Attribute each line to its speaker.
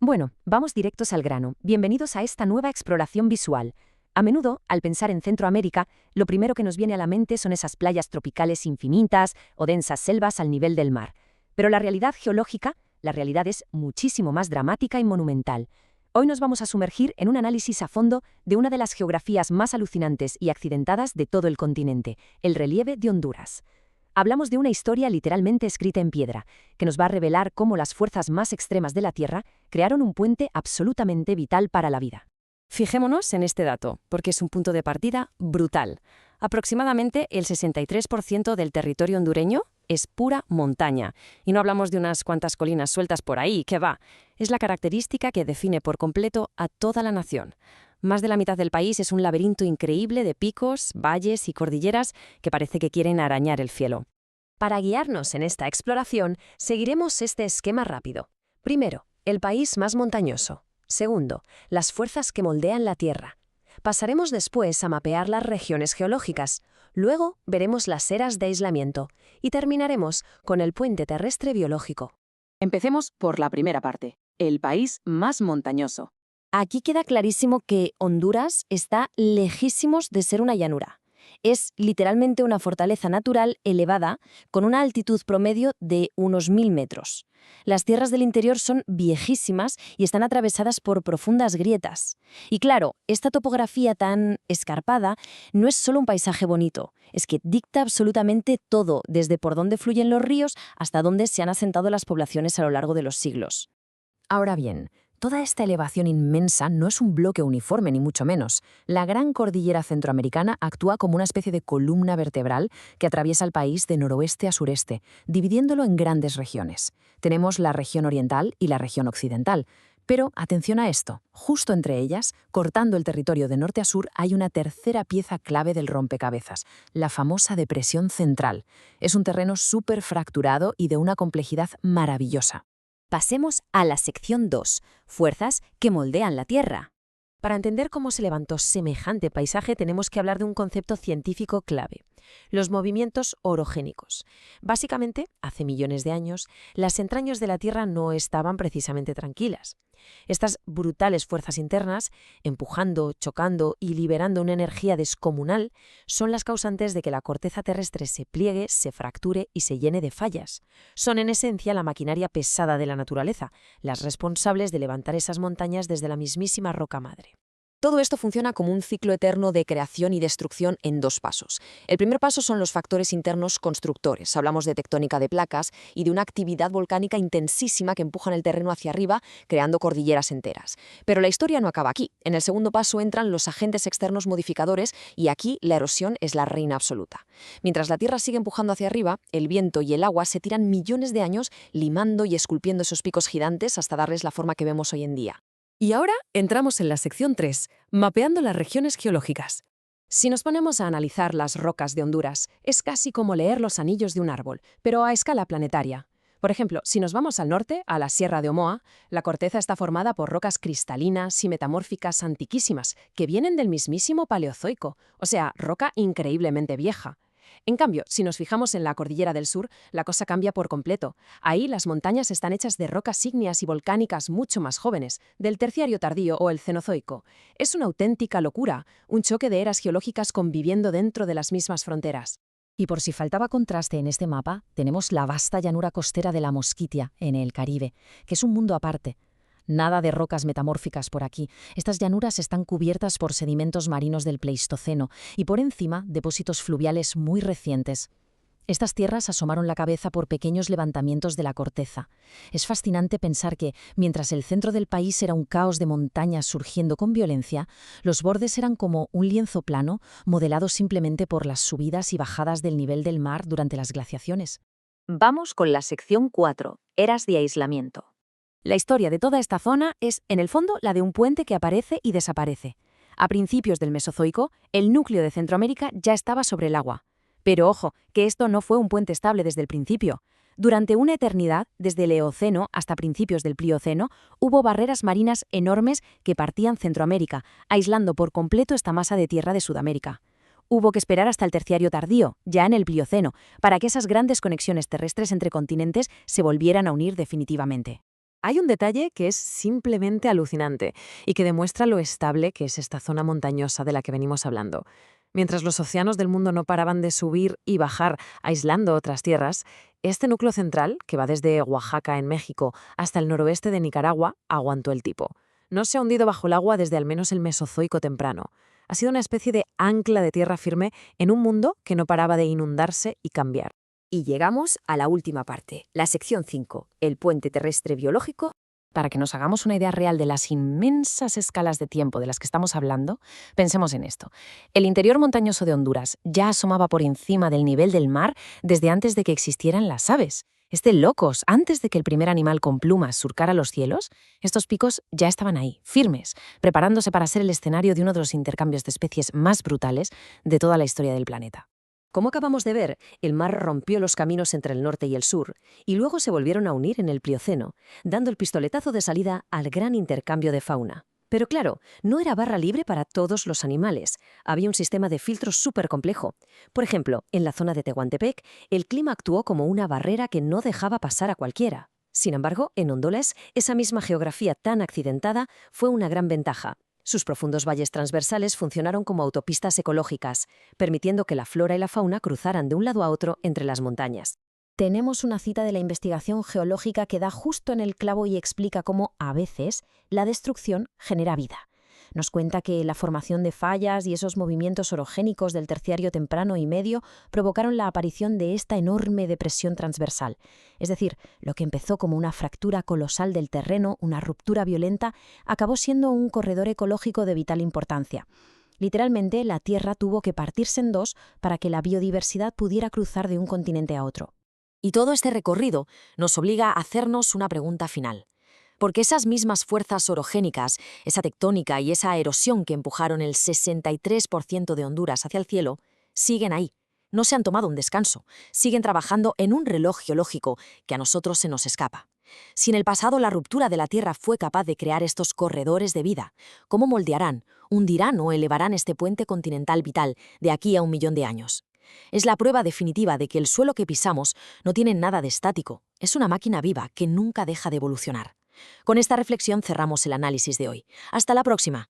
Speaker 1: Bueno, vamos directos al grano. Bienvenidos a esta nueva exploración visual. A menudo, al pensar en Centroamérica, lo primero que nos viene a la mente son esas playas tropicales infinitas o densas selvas al nivel del mar. Pero la realidad geológica, la realidad es muchísimo más dramática y monumental. Hoy nos vamos a sumergir en un análisis a fondo de una de las geografías más alucinantes y accidentadas de todo el continente, el relieve de Honduras. Hablamos de una historia literalmente escrita en piedra, que nos va a revelar cómo las fuerzas más extremas de la Tierra crearon un puente absolutamente vital para la vida.
Speaker 2: Fijémonos en este dato, porque es un punto de partida brutal. Aproximadamente el 63% del territorio hondureño es pura montaña. Y no hablamos de unas cuantas colinas sueltas por ahí, que va. Es la característica que define por completo a toda la nación. Más de la mitad del país es un laberinto increíble de picos, valles y cordilleras que parece que quieren arañar el cielo.
Speaker 1: Para guiarnos en esta exploración, seguiremos este esquema rápido. Primero, el país más montañoso. Segundo, las fuerzas que moldean la Tierra. Pasaremos después a mapear las regiones geológicas. Luego veremos las eras de aislamiento. Y terminaremos con el puente terrestre biológico.
Speaker 3: Empecemos por la primera parte, el país más montañoso.
Speaker 2: Aquí queda clarísimo que Honduras está lejísimos de ser una llanura. Es literalmente una fortaleza natural elevada con una altitud promedio de unos 1000 metros. Las tierras del interior son viejísimas y están atravesadas por profundas grietas. Y claro, esta topografía tan escarpada no es solo un paisaje bonito, es que dicta absolutamente todo, desde por dónde fluyen los ríos hasta dónde se han asentado las poblaciones a lo largo de los siglos.
Speaker 1: Ahora bien, toda esta elevación inmensa no es un bloque uniforme, ni mucho menos. La Gran Cordillera Centroamericana actúa como una especie de columna vertebral que atraviesa el país de noroeste a sureste, dividiéndolo en grandes regiones. Tenemos la región oriental y la región occidental. Pero, atención a esto, justo entre ellas, cortando el territorio de norte a sur, hay una tercera pieza clave del rompecabezas, la famosa Depresión Central. Es un terreno súper fracturado y de una complejidad maravillosa.
Speaker 2: Pasemos a la sección 2, fuerzas que moldean la Tierra.
Speaker 1: Para entender cómo se levantó semejante paisaje tenemos que hablar de un concepto científico clave, los movimientos orogénicos. Básicamente, hace millones de años, las entrañas de la Tierra no estaban precisamente tranquilas. Estas brutales fuerzas internas, empujando, chocando y liberando una energía descomunal, son las causantes de que la corteza terrestre se pliegue, se fracture y se llene de fallas. Son en esencia la maquinaria pesada de la naturaleza, las responsables de levantar esas montañas desde la mismísima roca madre.
Speaker 2: Todo esto funciona como un ciclo eterno de creación y destrucción en dos pasos. El primer paso son los factores internos constructores. Hablamos de tectónica de placas y de una actividad volcánica intensísima que empujan el terreno hacia arriba, creando cordilleras enteras. Pero la historia no acaba aquí. En el segundo paso entran los agentes externos modificadores y aquí la erosión es la reina absoluta. Mientras la Tierra sigue empujando hacia arriba, el viento y el agua se tiran millones de años limando y esculpiendo esos picos gigantes hasta darles la forma que vemos hoy en día.
Speaker 1: Y ahora entramos en la sección 3, mapeando las regiones geológicas. Si nos ponemos a analizar las rocas de Honduras, es casi como leer los anillos de un árbol, pero a escala planetaria. Por ejemplo, si nos vamos al norte, a la Sierra de Omoa, la corteza está formada por rocas cristalinas y metamórficas antiquísimas, que vienen del mismísimo Paleozoico, o sea, roca increíblemente vieja. En cambio, si nos fijamos en la Cordillera del Sur, la cosa cambia por completo. Ahí las montañas están hechas de rocas ígneas y volcánicas mucho más jóvenes, del Terciario tardío o el Cenozoico. Es una auténtica locura, un choque de eras geológicas conviviendo dentro de las mismas fronteras. Y por si faltaba contraste en este mapa, tenemos la vasta llanura costera de la Mosquitia, en el Caribe, que es un mundo aparte. Nada de rocas metamórficas por aquí. Estas llanuras están cubiertas por sedimentos marinos del Pleistoceno y por encima depósitos fluviales muy recientes. Estas tierras asomaron la cabeza por pequeños levantamientos de la corteza. Es fascinante pensar que, mientras el centro del país era un caos de montañas surgiendo con violencia, los bordes eran como un lienzo plano, modelado simplemente por las subidas y bajadas del nivel del mar durante las glaciaciones.
Speaker 3: Vamos con la sección 4, eras de aislamiento.
Speaker 2: La historia de toda esta zona es, en el fondo, la de un puente que aparece y desaparece. A principios del Mesozoico, el núcleo de Centroamérica ya estaba sobre el agua. Pero ojo, que esto no fue un puente estable desde el principio. Durante una eternidad, desde el Eoceno hasta principios del Plioceno, hubo barreras marinas enormes que partían Centroamérica, aislando por completo esta masa de tierra de Sudamérica. Hubo que esperar hasta el Terciario tardío, ya en el Plioceno, para que esas grandes conexiones terrestres entre continentes se volvieran a unir definitivamente.
Speaker 1: Hay un detalle que es simplemente alucinante y que demuestra lo estable que es esta zona montañosa de la que venimos hablando. Mientras los océanos del mundo no paraban de subir y bajar, aislando otras tierras, este núcleo central, que va desde Oaxaca en México hasta el noroeste de Nicaragua, aguantó el tipo. No se ha hundido bajo el agua desde al menos el Mesozoico temprano. Ha sido una especie de ancla de tierra firme en un mundo que no paraba de inundarse y cambiar.
Speaker 2: Y llegamos a la última parte, la sección 5, el puente terrestre biológico.
Speaker 3: Para que nos hagamos una idea real de las inmensas escalas de tiempo de las que estamos hablando, pensemos en esto. El interior montañoso de Honduras ya asomaba por encima del nivel del mar desde antes de que existieran las aves. Es de locos, antes de que el primer animal con plumas surcara los cielos, estos picos ya estaban ahí, firmes, preparándose para ser el escenario de uno de los intercambios de especies más brutales de toda la historia del planeta.
Speaker 2: Como acabamos de ver, el mar rompió los caminos entre el norte y el sur, y luego se volvieron a unir en el Plioceno, dando el pistoletazo de salida al gran intercambio de fauna. Pero claro, no era barra libre para todos los animales. Había un sistema de filtros súper complejo. Por ejemplo, en la zona de Tehuantepec, el clima actuó como una barrera que no dejaba pasar a cualquiera. Sin embargo, en Honduras, esa misma geografía tan accidentada fue una gran ventaja. Sus profundos valles transversales funcionaron como autopistas ecológicas, permitiendo que la flora y la fauna cruzaran de un lado a otro entre las montañas. Tenemos una cita de la investigación geológica que da justo en el clavo y explica cómo, a veces, la destrucción genera vida. Nos cuenta que la formación de fallas y esos movimientos orogénicos del terciario temprano y medio provocaron la aparición de esta enorme depresión transversal. Es decir, lo que empezó como una fractura colosal del terreno, una ruptura violenta, acabó siendo un corredor ecológico de vital importancia. Literalmente, la Tierra tuvo que partirse en dos para que la biodiversidad pudiera cruzar de un continente a otro.
Speaker 1: Y todo este recorrido nos obliga a hacernos una pregunta final. Porque esas mismas fuerzas orogénicas, esa tectónica y esa erosión que empujaron el 63% de Honduras hacia el cielo, siguen ahí. No se han tomado un descanso, siguen trabajando en un reloj geológico que a nosotros se nos escapa. Si en el pasado la ruptura de la Tierra fue capaz de crear estos corredores de vida, ¿cómo moldearán, hundirán o elevarán este puente continental vital de aquí a 1.000.000 de años? Es la prueba definitiva de que el suelo que pisamos no tiene nada de estático, es una máquina viva que nunca deja de evolucionar. Con esta reflexión cerramos el análisis de hoy. Hasta la próxima.